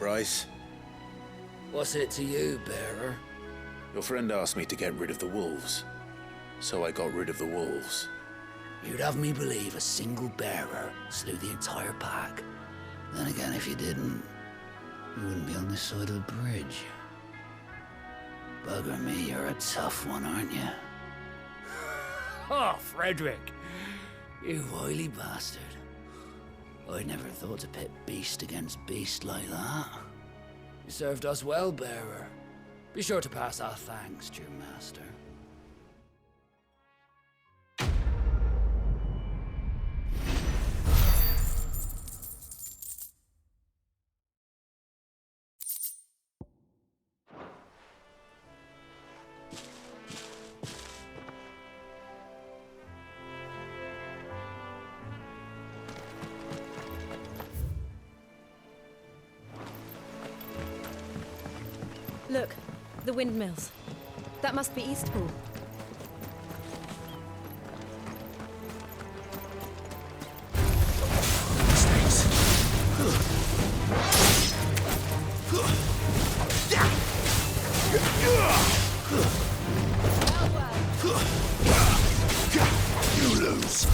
price. What's it to you, bearer? Your friend asked me to get rid of the wolves, so I got rid of the wolves. You'd have me believe a single bearer slew the entire pack. Then again, if you didn't, you wouldn't be on this side of the bridge. Bugger me, you're a tough one, aren't you? Oh, Frederick! You wily bastard. I'd never thought to pit beast against beast like that. You served us well, bearer. Be sure to pass our thanks to your master. Look, the windmills. That must be Eastpool. You lose.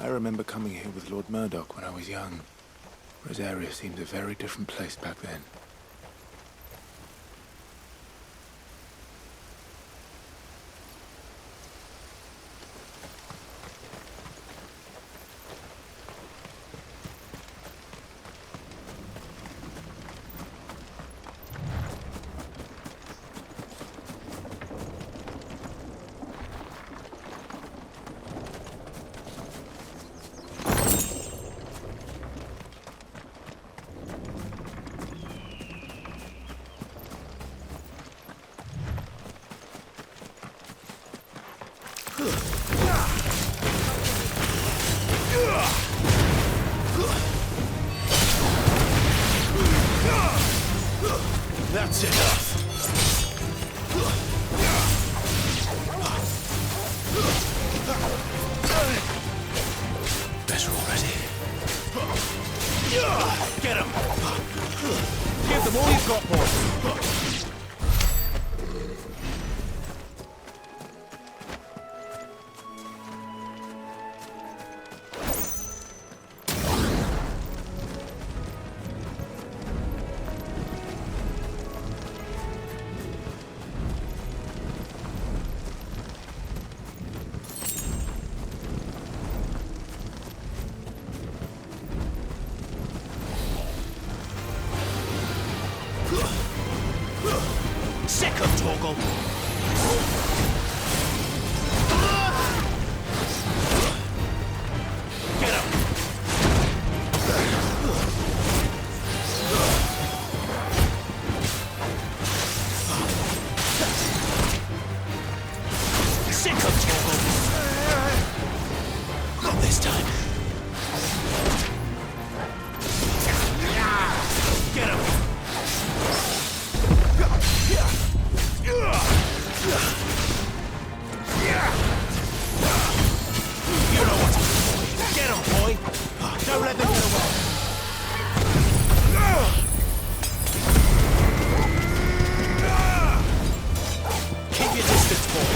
I remember coming here with Lord Murdoch when I was young. Rosaria seemed a very different place back then. That's enough. Better already. Get him! Give them all you've got, boy. Sick of Torgal! Get him! Sick of Torgal! Not this time. Get him! You know what to do. Get him, boy! Don't let them get away! Keep your distance, boy!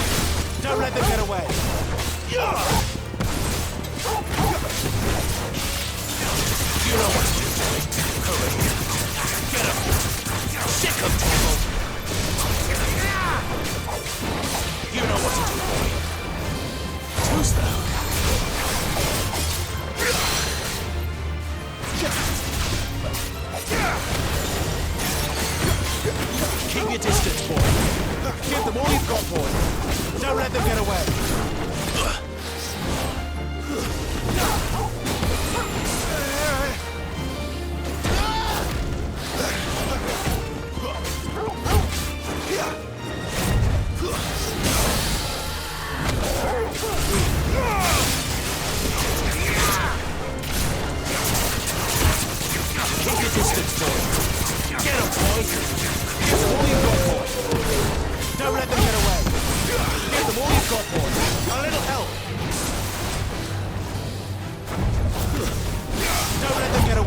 Don't let them get away! You know what to do, boy! Hurry! Get him! Sick of trouble! You know what to do, boy!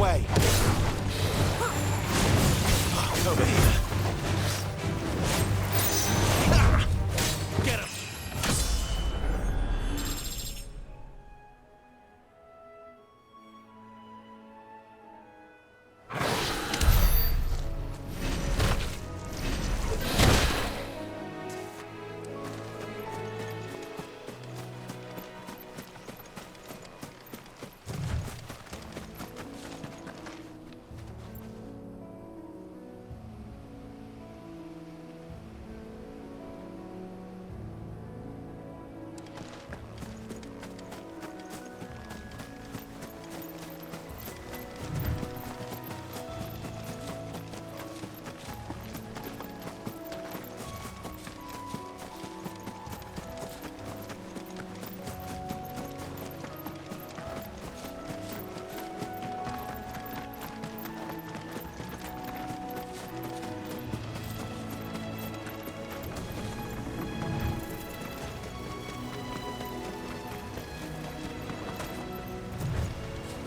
way. Over here. Get him!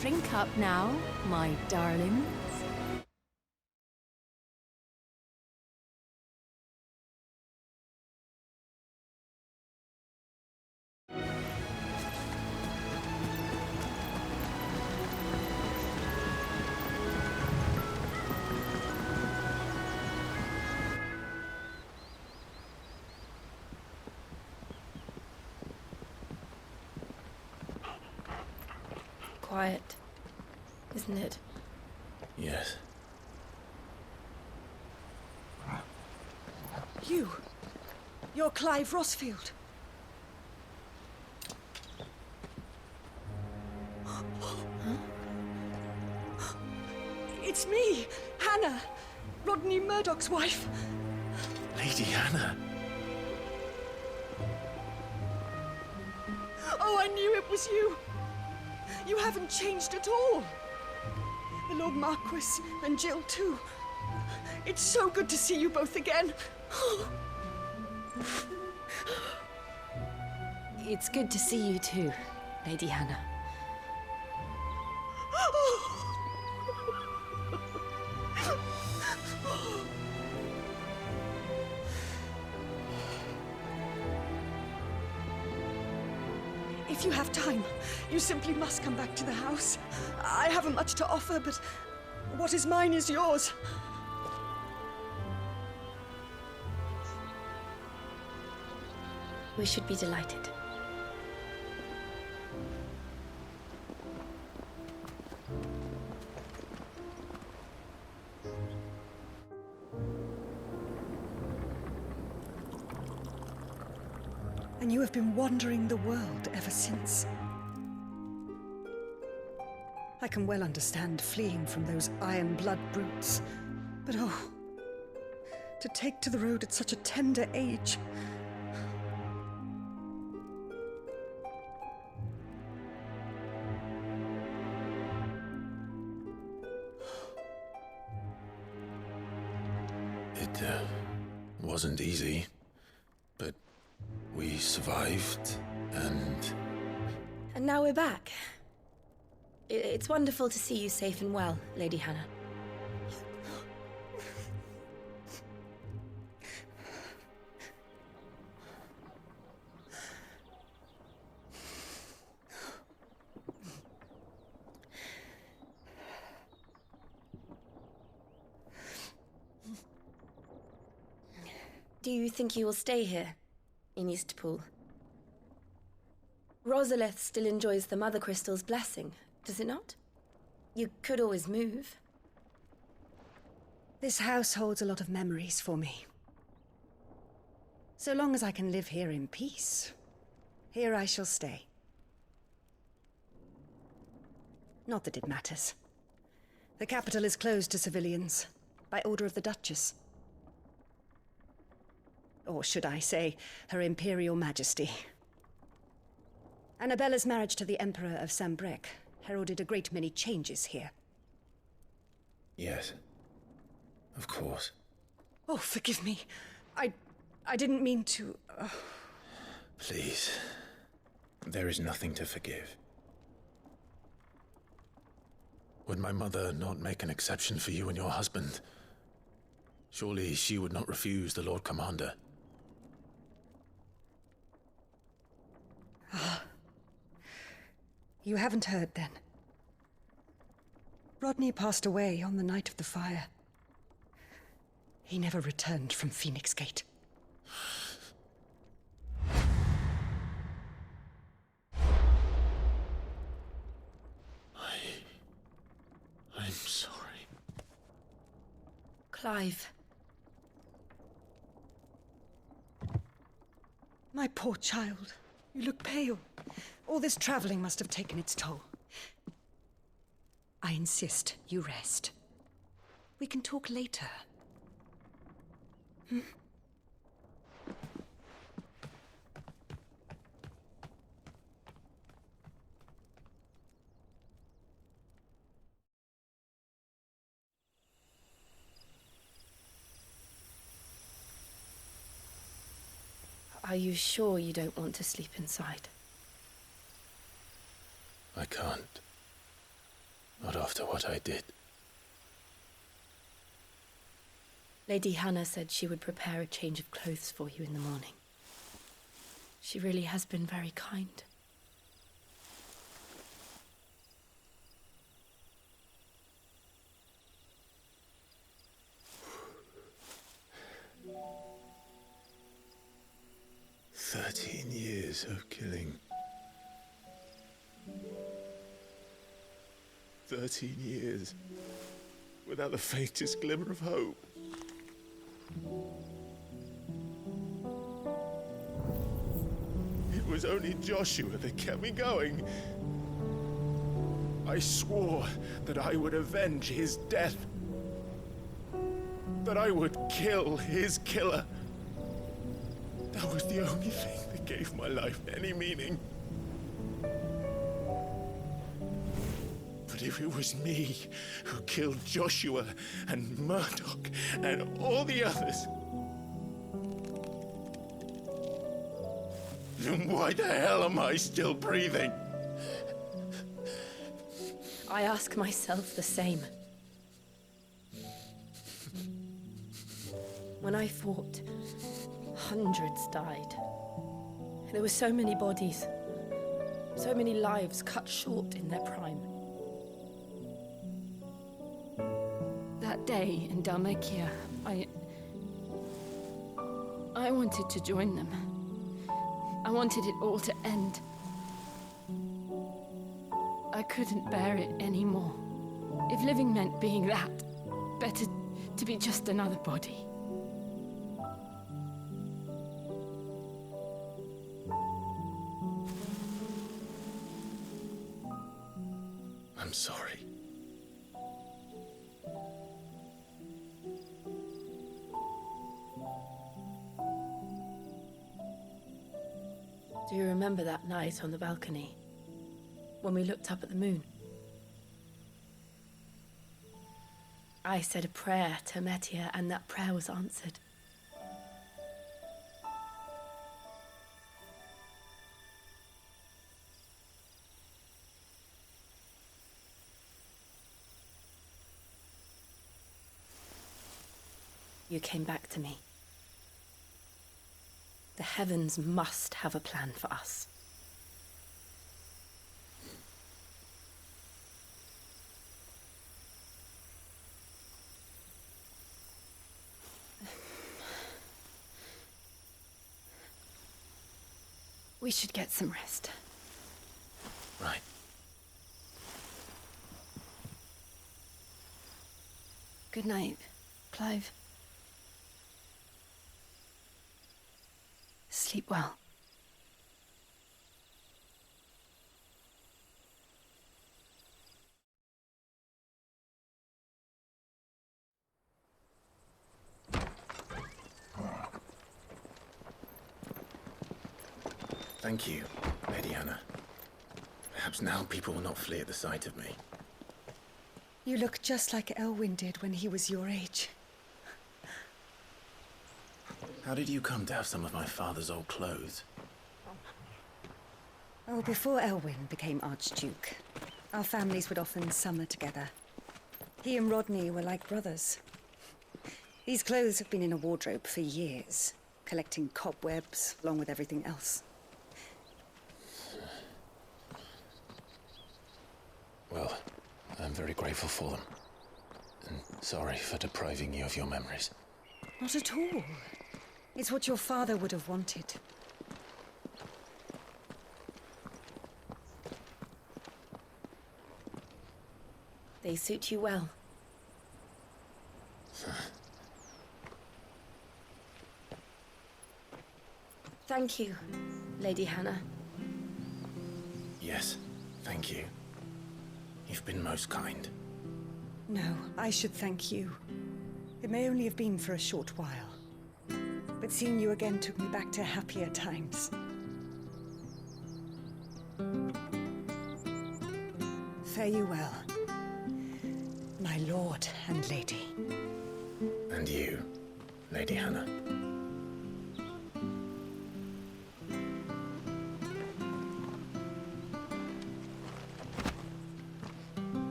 Drink up now, my darlings. Quiet, isn't it? Yes. You're Clive Rossfield. It's me, Hannah, Rodney Murdoch's wife. Lady Hannah. Oh, I knew it was you. You haven't changed at all. The Lord Marquis and Jill too. It's so good to see you both again. It's good to see you too, Lady Hannah. If you have time, you simply must come back to the house. I haven't much to offer, but what is mine is yours. We should be delighted. And you have been wandering the world ever since. I can well understand fleeing from those iron blood brutes, but oh, to take to the road at such a tender age. It wasn't easy, but we survived, and now we're back. It's wonderful to see you safe and well, Lady Hannah. Do you think you will stay here, in Eastpool? Rosalith still enjoys the Mother Crystal's blessing, does it not? You could always move. This house holds a lot of memories for me. So long as I can live here in peace, here I shall stay. Not that it matters. The capital is closed to civilians, by order of the Duchess. Or should I say, Her Imperial Majesty. Annabella's marriage to the Emperor of Sambrec heralded a great many changes here. yes, of course. Oh, forgive me. I didn't mean to... Please, there is nothing to forgive. Would my mother not make an exception for you and your husband? Surely she would not refuse the Lord Commander. You haven't heard, then. Rodney passed away on the night of the fire. He never returned from Phoenix Gate. I'm sorry. Clive. My poor child. You look pale. All this traveling must have taken its toll. I insist you rest. We can talk later. Are you sure you don't want to sleep inside? I can't. Not after what I did. Lady Hannah said she would prepare a change of clothes for you in the morning. She really has been very kind. Years of killing. 13 years without the faintest glimmer of hope. It was only Joshua that kept me going. I swore that I would avenge his death. That I would kill his killer. That was the only thing that gave my life any meaning. But if it was me who killed Joshua and Murdoch and all the others, then why the hell am I still breathing? I ask myself the same. When I fought, hundreds died. There were so many bodies, so many lives cut short in their prime. That day in Dalmekia, I wanted to join them. I wanted it all to end. I couldn't bear it anymore. If living meant being that, better to be just another body. I'm sorry. Do you remember that night on the balcony, when we looked up at the moon? I said a prayer to Metia, and that prayer was answered. You came back to me. The heavens must have a plan for us. We should get some rest. Right. Good night, Clive. Sleep well. Thank you, Lady Hannah. Perhaps now people will not flee at the sight of me. You look just like Elwyn did when he was your age. How did you come to have some of my father's old clothes? Oh, before Elwyn became Archduke, Our families would often summer together. He and Rodney were like brothers. These clothes have been in a wardrobe for years, collecting cobwebs along with everything else. Well, I'm very grateful for them. And sorry for depriving you of your memories. Not at all. It's what your father would have wanted. They suit you well. Thank you, Lady Hannah. Yes, thank you. You've been most kind. No, I should thank you. It may only have been for a short while, but seeing you again took me back to happier times. Fare you well, my lord and lady. And you, Lady Hannah.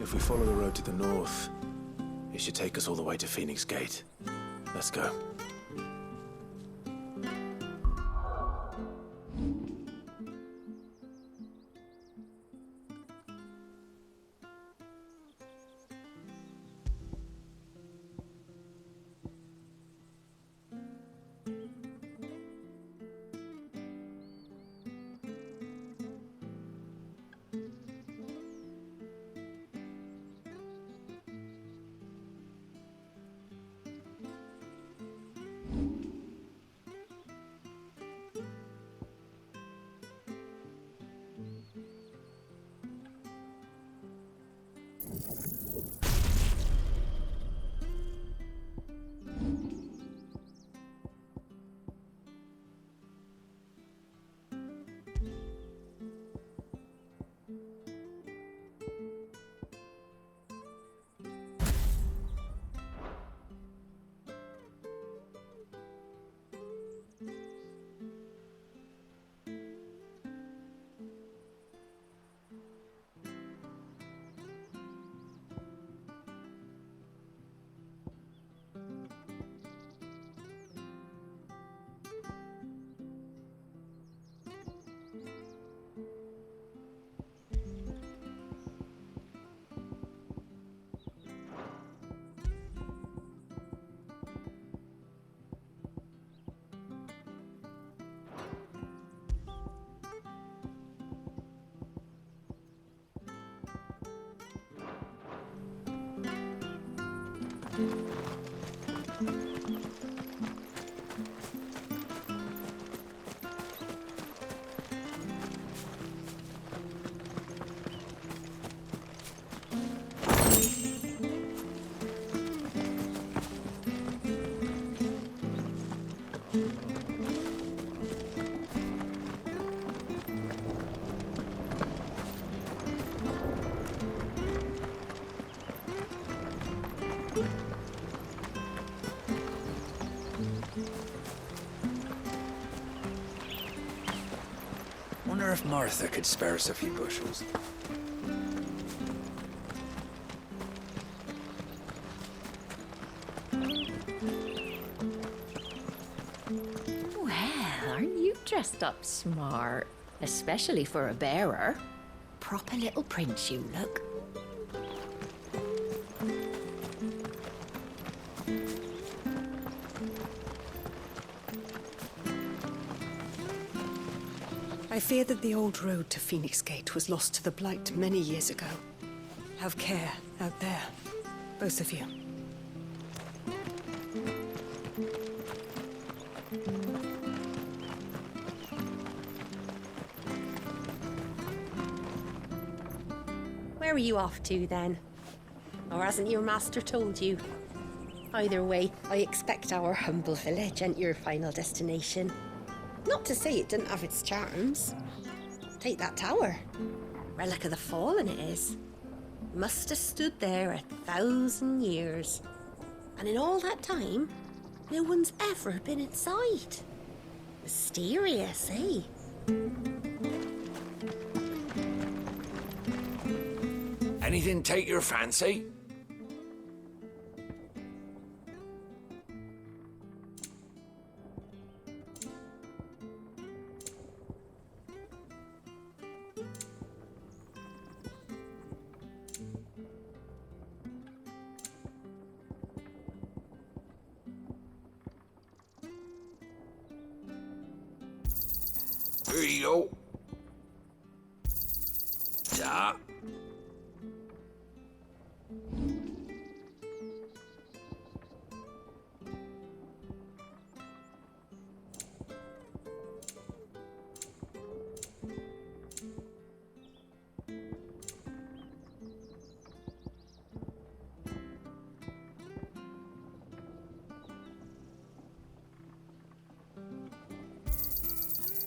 If we follow the road to the north, it should take us all the way to Phoenix Gate. Let's go. Wonder if Martha could spare us a few bushels. Well, aren't you dressed up smart? Especially for a bearer. Proper little prince you look. I fear that the old road to Phoenix Gate was lost to the Blight many years ago. Have care out there, both of you. Where are you off to then? Or hasn't your master told you? Either way, I expect our humble village ain't your final destination. Not to say it didn't have its charms. Take that tower. Relic of the Fallen it is. Must have stood there 1,000 years. And in all that time, no one's ever been inside. Mysterious, eh? Anything take your fancy? Here you go. Ta.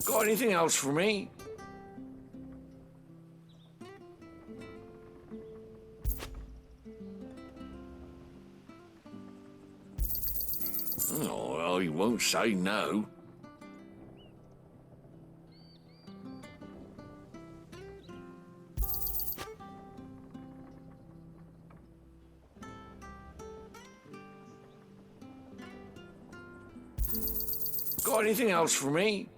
Got anything else for me? Oh, well, he won't say no. Got anything else for me?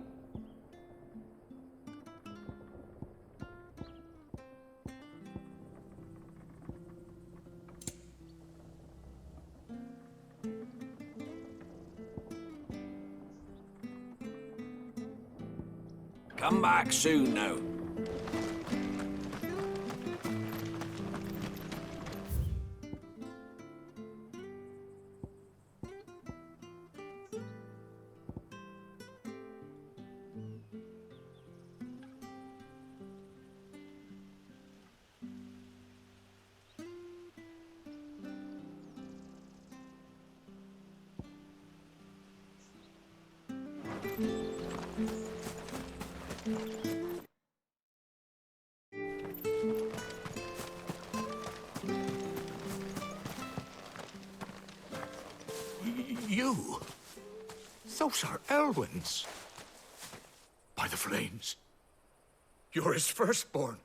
Come back soon now. You? Those are Elwyn's. By the flames. You're his firstborn.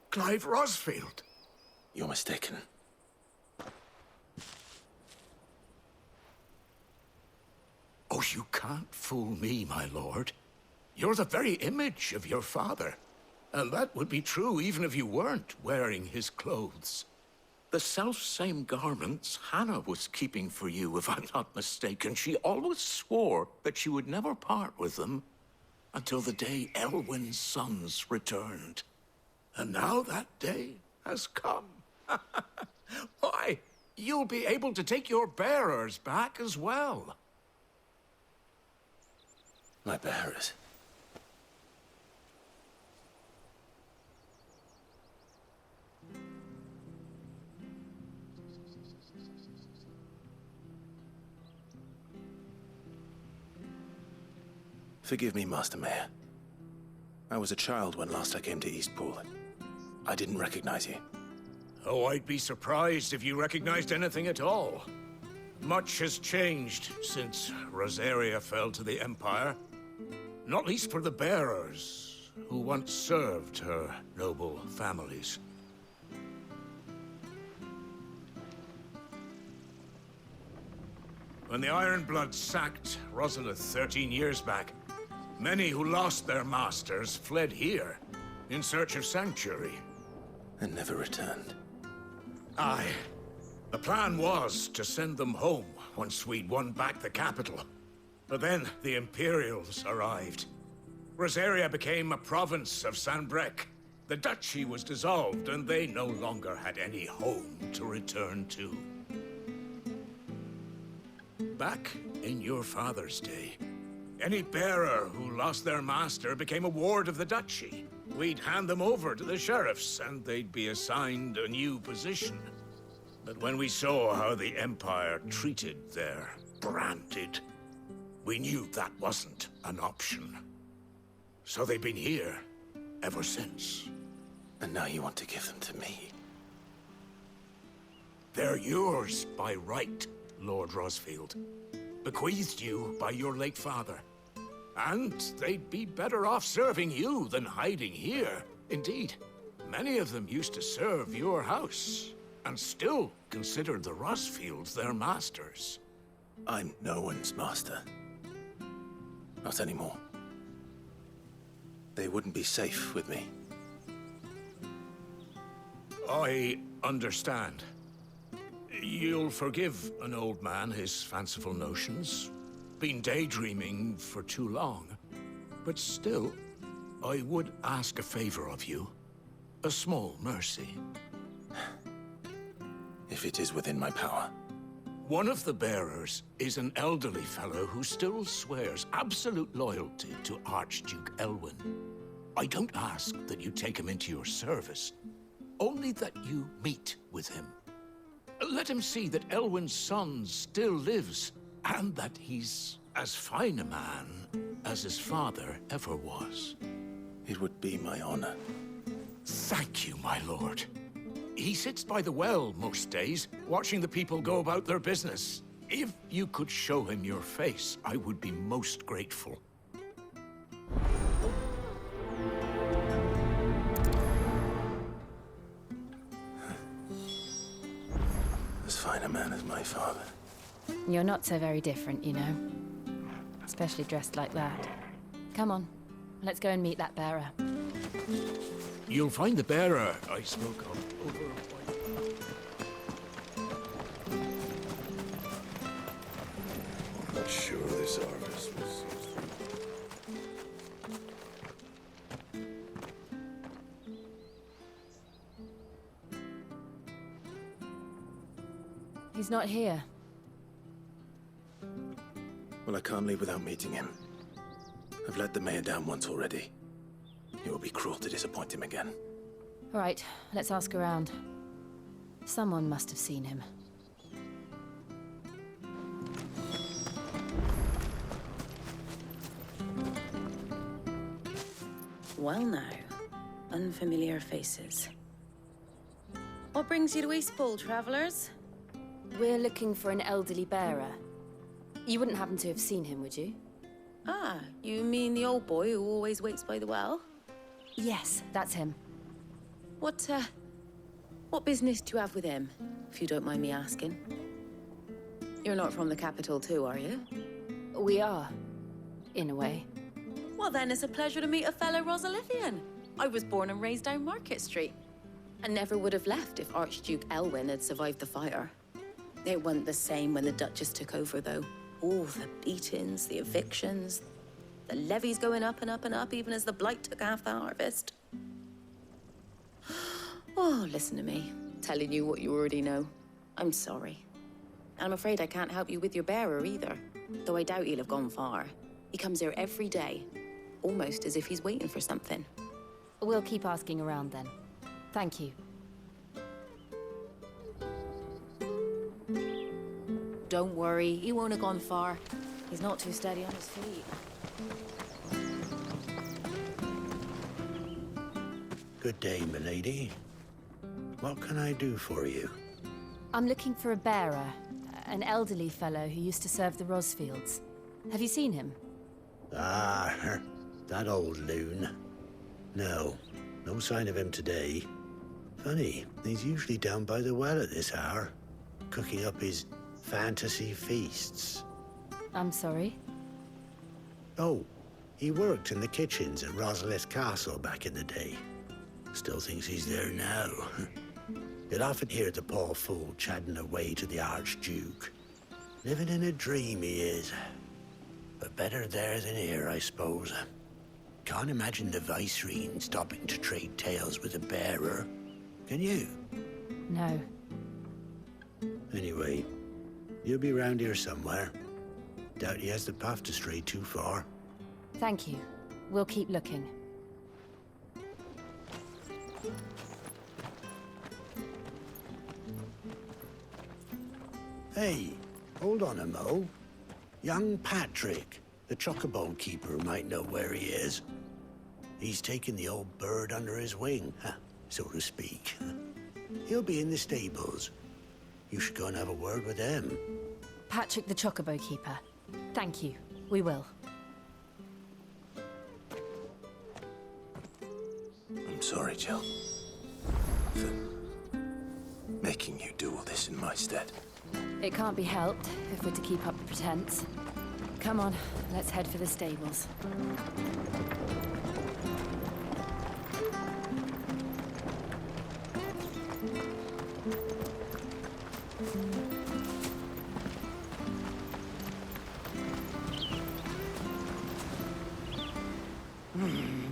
Clive Rosfield. You're mistaken. Oh, you can't fool me, my lord. You're the very image of your father. And that would be true even if you weren't wearing his clothes. The self-same garments Hannah was keeping for you, if I'm not mistaken. She always swore that she would never part with them until the day Elwyn's sons returned. And now that day has come. Why, you'll be able to take your bearers back as well. My bearers. Forgive me, Master Mayor. I was a child when last I came to Eastpool. I didn't recognize you. Oh, I'd be surprised if you recognized anything at all. Much has changed since Rosaria fell to the Empire. Not least for the bearers, who once served her noble families. When the Ironbloods sacked Rosalith 13 years back, many who lost their masters fled here in search of sanctuary. And never returned. Aye. The plan was to send them home once we'd won back the capital. But then the Imperials arrived. Rosaria became a province of Sanbreque. The duchy was dissolved, and they no longer had any home to return to. Back in your father's day, any bearer who lost their master became a ward of the duchy. We'd hand them over to the sheriffs, and they'd be assigned a new position. But when we saw how the Empire treated their branded, we knew that wasn't an option. So they've been here ever since. And now you want to give them to me? They're yours by right, Lord Rosfield. Bequeathed you by your late father. And they'd be better off serving you than hiding here. Indeed, Many of them used to serve your house, and still consider the Rosfields their masters. I'm no one's master. Not anymore. They wouldn't be safe with me. I understand. You'll forgive an old man his fanciful notions. Been daydreaming for too long. But still, I would ask a favor of you. A small mercy. If it is within my power. One of the bearers is an elderly fellow who still swears absolute loyalty to Archduke Elwyn. I don't ask that you take him into your service, only that you meet with him. Let him see that Elwyn's son still lives, and that he's as fine a man as his father ever was. It would be my honor. Thank you, my lord. He sits by the well most days, watching the people go about their business. If you could show him your face, I would be most grateful. As fine a man as my father. You're not so very different, you know. Especially dressed like that. Come on, let's go and meet that bearer. You'll find the bearer I spoke of over I'm not sure this harvest was used. He's not here. Well, I can't leave without meeting him. I've let the mayor down once already. It would be cruel to disappoint him again. All right, let's ask around. Someone must have seen him. Well now, unfamiliar faces. What brings you to Eastpool, travelers? We're looking for an elderly bearer. You wouldn't happen to have seen him, would you? Ah, you mean the old boy who always waits by the well? Yes, that's him. What business do you have with him, if you don't mind me asking? You're not from the capital too, are you? We are, in a way. Well then, it's a pleasure to meet a fellow Rosalithian. I was born and raised down Market Street. And never would have left if Archduke Elwyn had survived the fire. It wasn't the same when the Duchess took over, though. All the beatings, the evictions, the levies going up and up and up, even as the blight took half the harvest. Oh, listen to me, telling you what you already know. I'm sorry. And I'm afraid I can't help you with your bearer either, though I doubt he'll have gone far. He comes here every day, almost as if he's waiting for something. We'll keep asking around then. Thank you. Don't worry, he won't have gone far. He's not too steady on his feet. Good day, milady. What can I do for you? I'm looking for a bearer, an elderly fellow who used to serve the Rosfields. Have you seen him? Ah, that old loon. No sign of him today. Funny, he's usually down by the well at this hour, cooking up his fantasy feasts. I'm sorry? Oh, he worked in the kitchens at Rosalith Castle back in the day. Still thinks he's there now. You'd often hear the poor fool chatting away to the Archduke. Living in a dream he is. But better there than here, I suppose. Can't imagine the Viceroy stopping to trade tales with a bearer. Can you? No. Anyway, you'll be round here somewhere. Doubt he has the path to stray too far. Thank you. We'll keep looking. Hey, hold on a mo. Young Patrick, the chocobo keeper, might know where he is. He's taken the old bird under his wing, so to speak. He'll be in the stables. You should go and have a word with them. Patrick the chocobo keeper. Thank you. We will. I'm sorry, Jill. for making you do all this in my stead. It can't be helped if we're to keep up the pretense. Come on, let's head for the stables.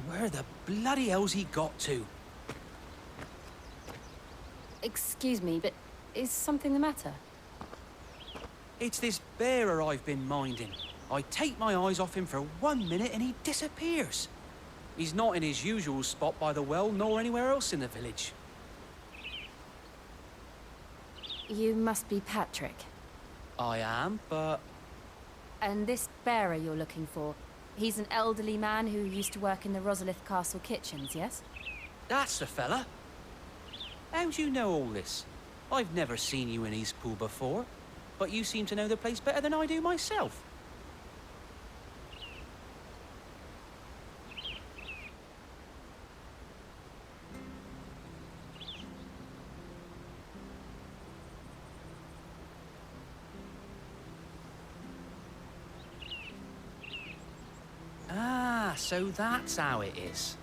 Where the bloody hell's he got to? Excuse me, but is something the matter? It's this bearer I've been minding. I take my eyes off him for 1 minute and he disappears. He's not in his usual spot by the well, nor anywhere else in the village. You must be Patrick. I am, but... And this bearer you're looking for, he's an elderly man who used to work in the Rosalith Castle kitchens, yes? That's the fella. How do you know all this? I've never seen you in Eastpool before, but you seem to know the place better than I do myself. Ah, so that's how it is.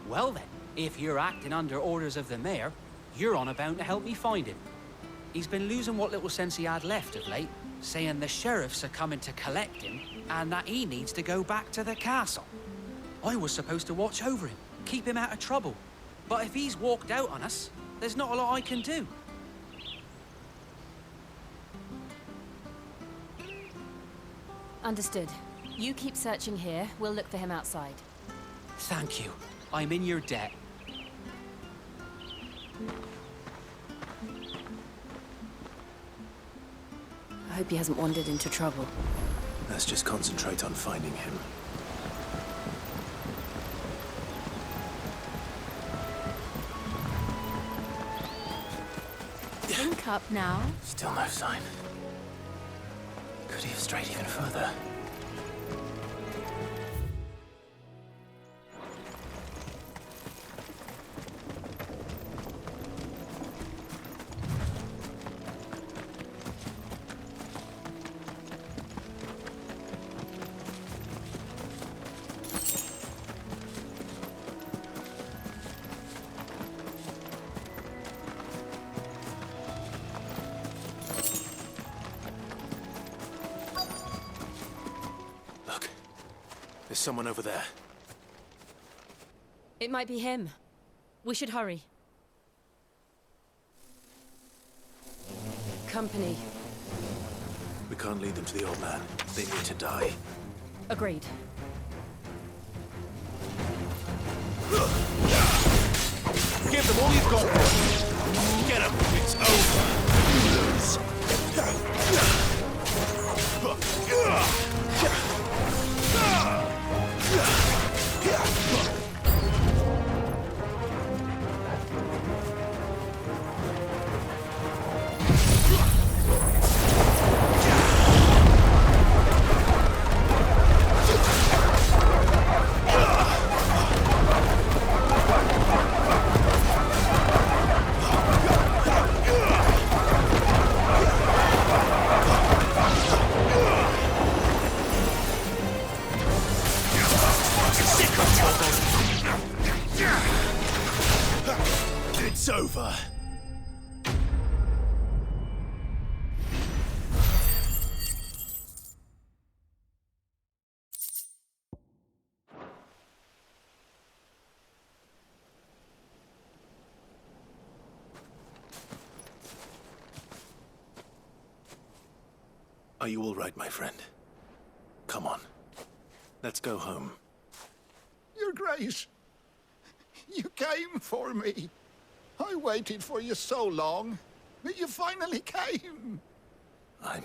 Well then, if you're acting under orders of the mayor, you're on about to help me find him. He's been losing what little sense he had left of late, saying the sheriffs are coming to collect him and that he needs to go back to the castle. I was supposed to watch over him, keep him out of trouble. But if he's walked out on us, there's not a lot I can do. Understood. You keep searching here, we'll look for him outside. Thank you. I'm in your debt. I hope he hasn't wandered into trouble. Let's just concentrate on finding him. Think up now. Still no sign. Could he have strayed even further? There's someone over there. It might be him. We should hurry. Company. We can't lead them to the old man. They need to die. Agreed. Give them all you've got, boy. Get them. It's over. It's over. Are you all right, my friend? Come on. Let's go home. Your Grace, you came for me. I waited for you so long, but you finally came. I'm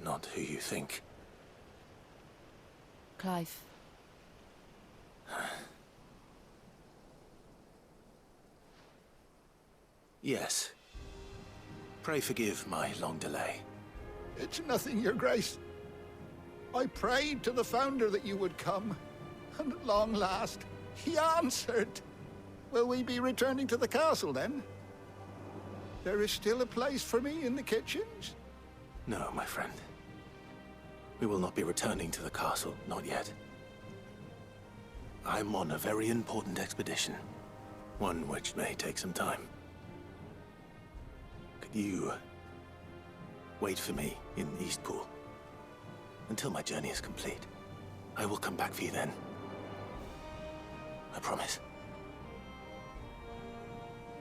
not who you think. Clive. Yes. Pray forgive my long delay. It's nothing, Your Grace. I prayed to the Founder that you would come, and at long last, he answered. Will we be returning to the castle then? There is still a place for me in the kitchens? No, my friend. We will not be returning to the castle, not yet. I'm on a very important expedition. One which may take some time. Could you wait for me in Eastpool until my journey is complete? I will come back for you then. I promise.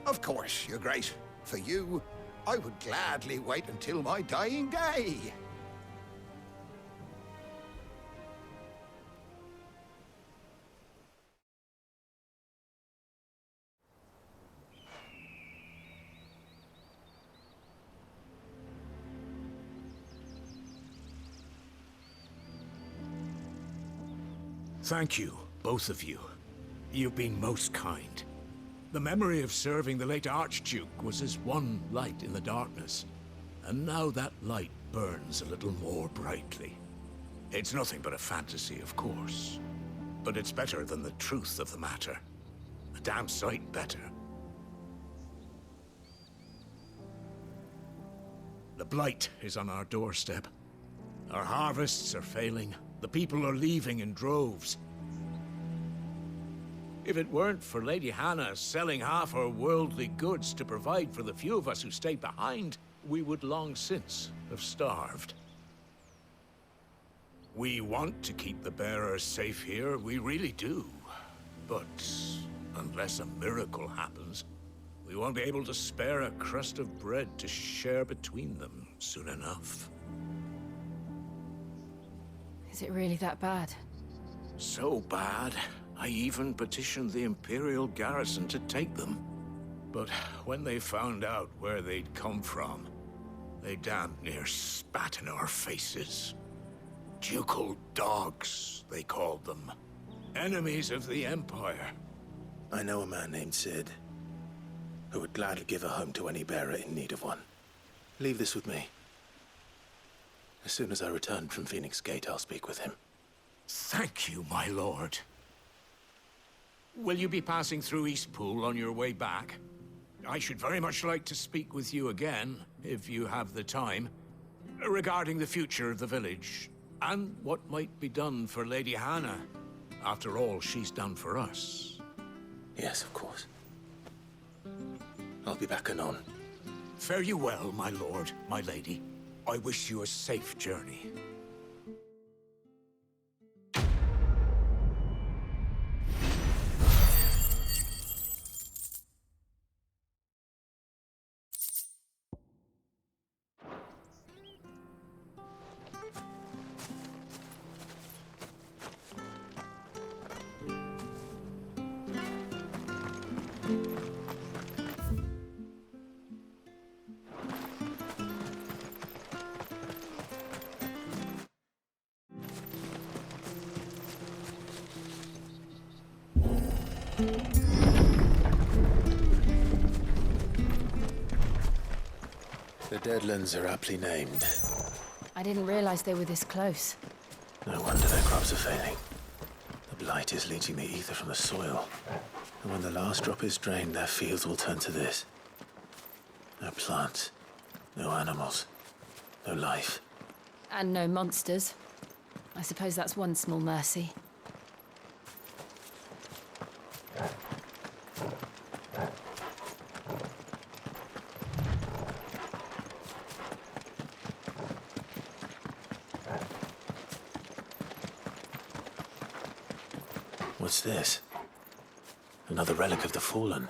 Of course, Your Grace. For you, I would gladly wait until my dying day. Thank you, both of you. You've been most kind. The memory of serving the late Archduke was as one light in the darkness, and now that light burns a little more brightly. It's nothing but a fantasy, of course, but it's better than the truth of the matter. A damn sight better. The blight is on our doorstep. Our harvests are failing. The people are leaving in droves. If it weren't for Lady Hannah selling half her worldly goods to provide for the few of us who stayed behind, we would long since have starved. We want to keep the bearers safe here, we really do. But unless a miracle happens, we won't be able to spare a crust of bread to share between them soon enough. Is it really that bad? So bad, I even petitioned the Imperial garrison to take them. But when they found out where they'd come from, they damn near spat in our faces. Ducal dogs, they called them. Enemies of the Empire. I know a man named Sid, who would gladly give a home to any bearer in need of one. Leave this with me. As soon as I return from Phoenix Gate, I'll speak with him. Thank you, my lord. Will you be passing through Eastpool on your way back? I should very much like to speak with you again, if you have the time, regarding the future of the village, and what might be done for Lady Hannah, after all she's done for us. Yes, of course. I'll be back anon. Fare you well, my lord, my lady. I wish you a safe journey. The Deadlands are aptly named. I didn't realize they were this close. No wonder their crops are failing. The blight is leaching the ether from the soil. And when the last drop is drained, their fields will turn to this. No plants, no animals, no life. And no monsters. I suppose that's one small mercy. What's this? Another relic of the Fallen.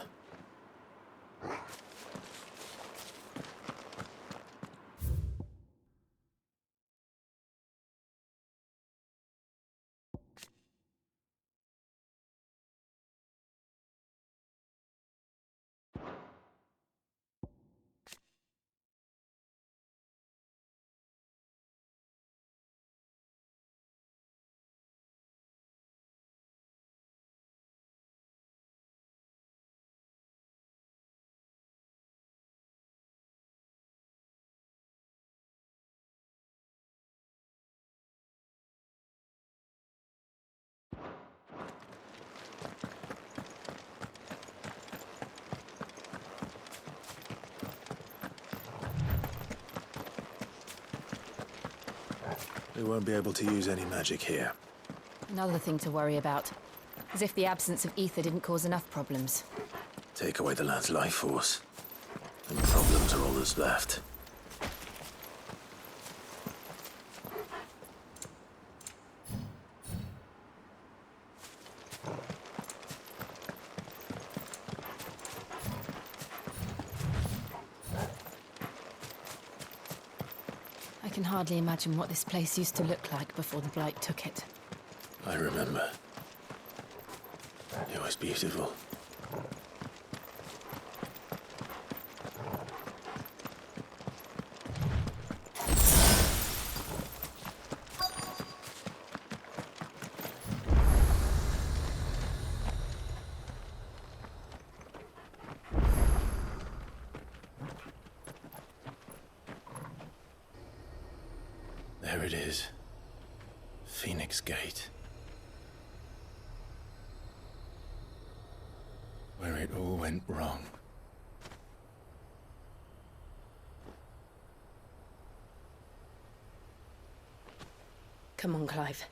We won't be able to use any magic here. Another thing to worry about. As if the absence of ether didn't cause enough problems. Take away the lad's life force, and problems are all that's left. I can hardly imagine what this place used to look like before the Blight took it. I remember. It was beautiful. There it is. Phoenix Gate. Where it all went wrong. Come on, Clive.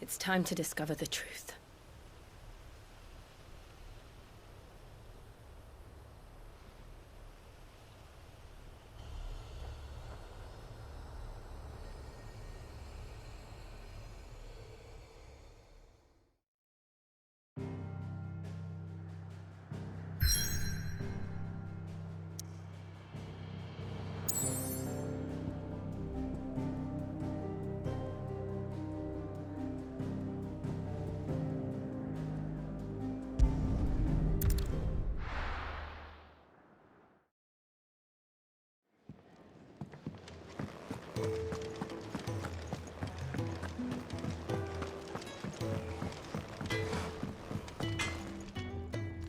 It's time to discover the truth.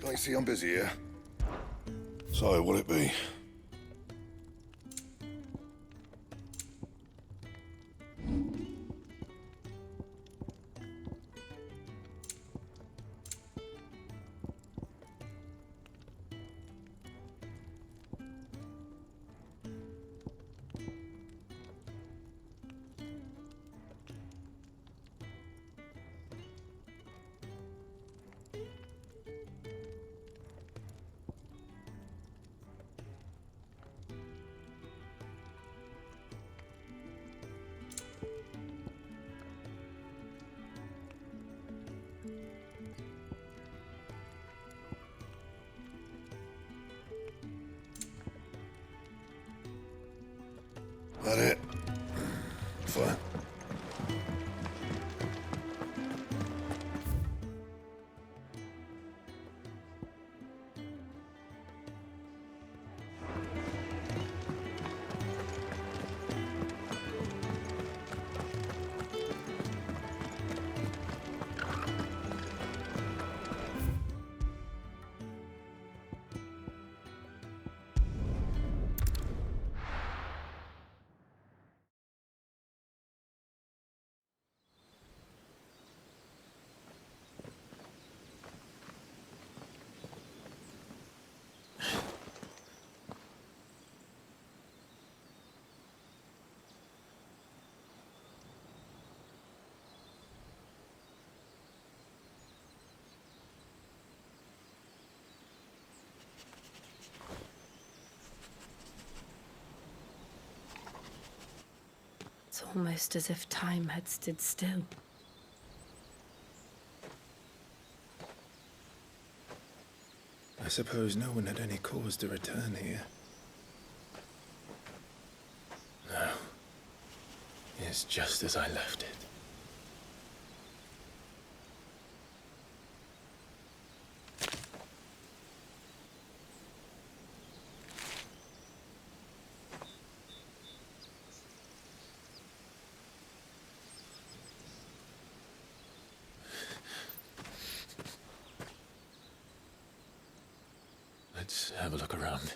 I see I'm busy here. So, what'll it be? That it? Fine. It's almost as if time had stood still. I suppose no one had any cause to return here. No. It's just as I left it. Let's have a look around.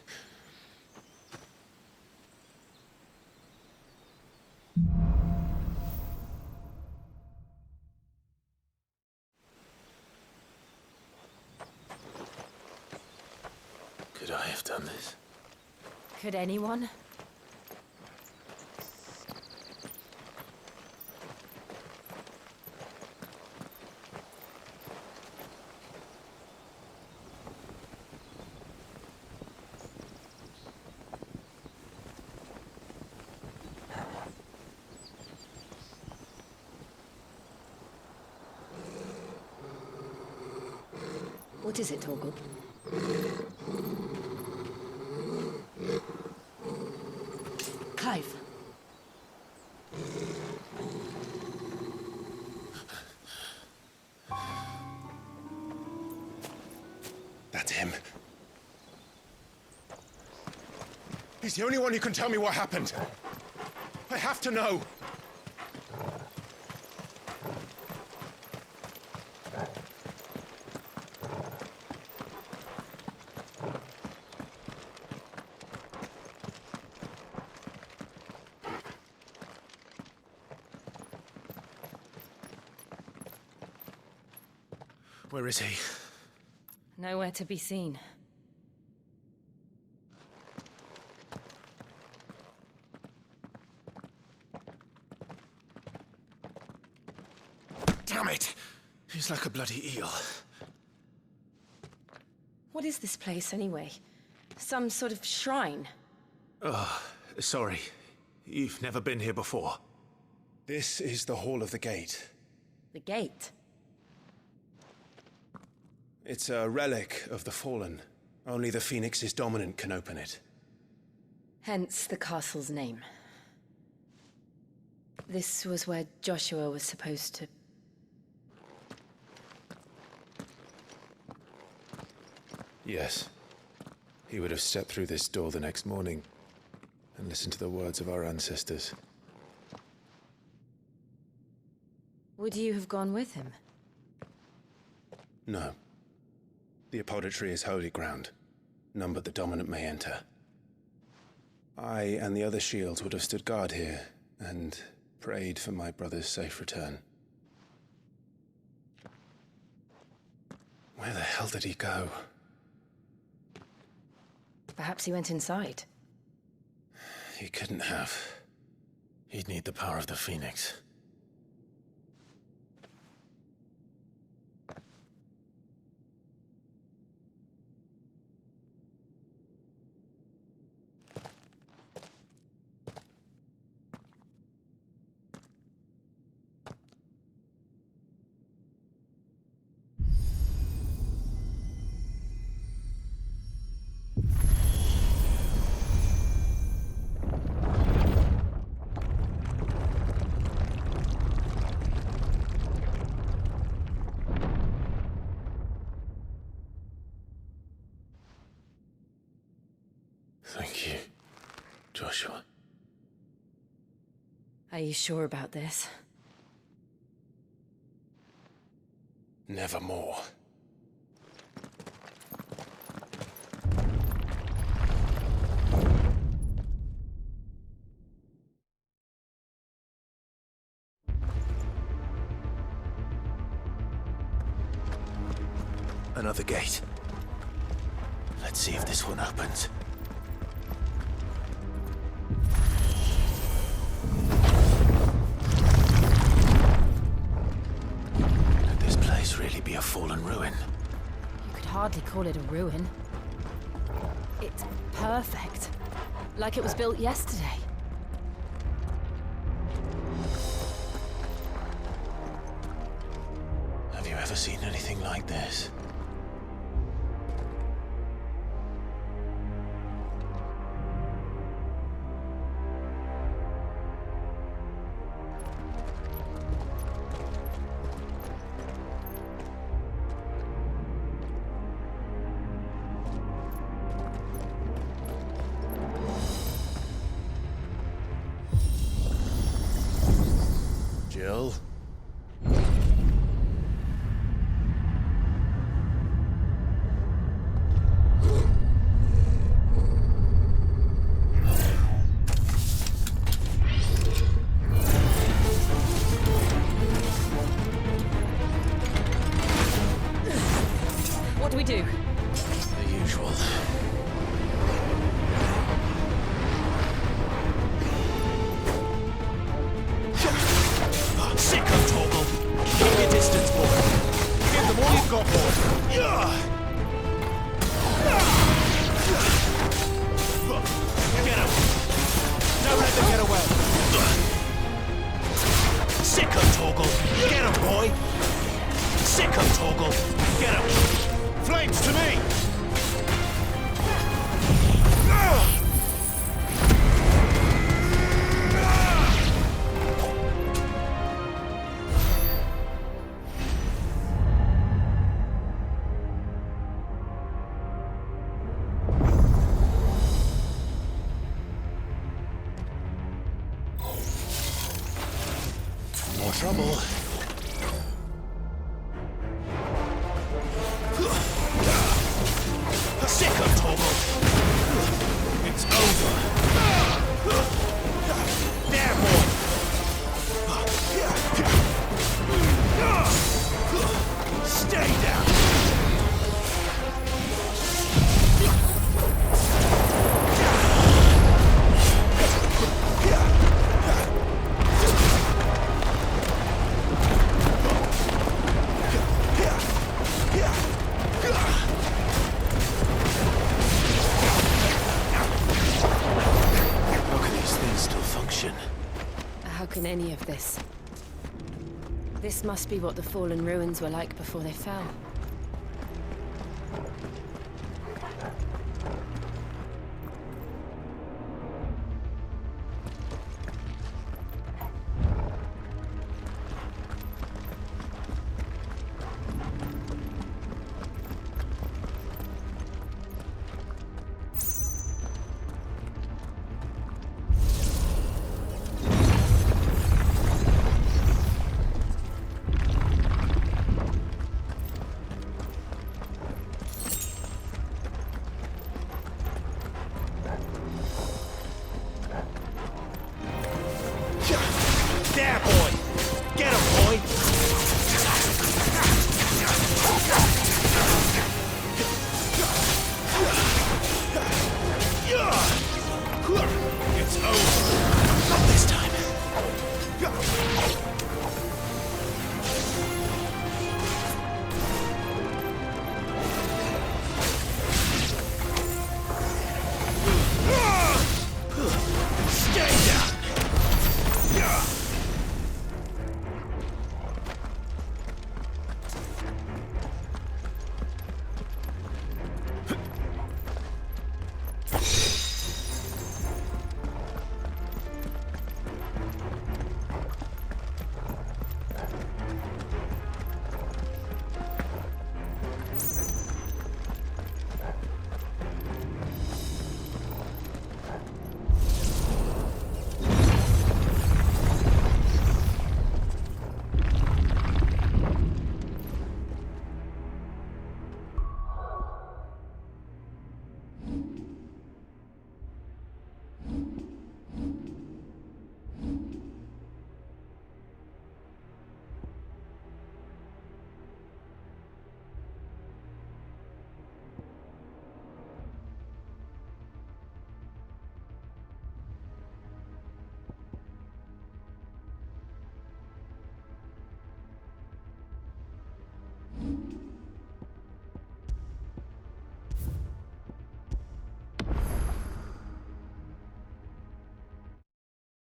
Could I have done this? Could anyone? What is it, Torgal? Clive. That's him. He's the only one who can tell me what happened. I have to know. Where is he? Nowhere to be seen. Damn it! He's like a bloody eel. What is this place, anyway? Some sort of shrine? Oh, sorry. You've never been here before. This is the Hall of the Gate. The gate? It's a relic of the Fallen. Only the Phoenix's dominant can open it. Hence the castle's name. This was where Joshua was supposed to... Yes. He would have stepped through this door the next morning and listened to the words of our ancestors. Would you have gone with him? No. The apodatory is holy ground. None but the dominant may enter. I and the other shields would have stood guard here and prayed for my brother's safe return. Where the hell did he go? Perhaps he went inside. He couldn't have. He'd need the power of the Phoenix. Thank you, Joshua. Are you sure about this? Nevermore. Another gate. Let's see if this one opens. Could this place really be a fallen ruin? You could hardly call it a ruin. It's perfect. Like it was built yesterday. Have you ever seen anything like this? Jill? What do we do? The usual. got, boy? Get him! Don't let them get away! Sick him, Torgal! Get him, boy! Sick him, Torgal! Get him! Flames to me! More trouble. Sick of Torgal! It's over! There, boy! Stay down! How can these things still function? How can any of this? This must be what the fallen ruins were like before they fell.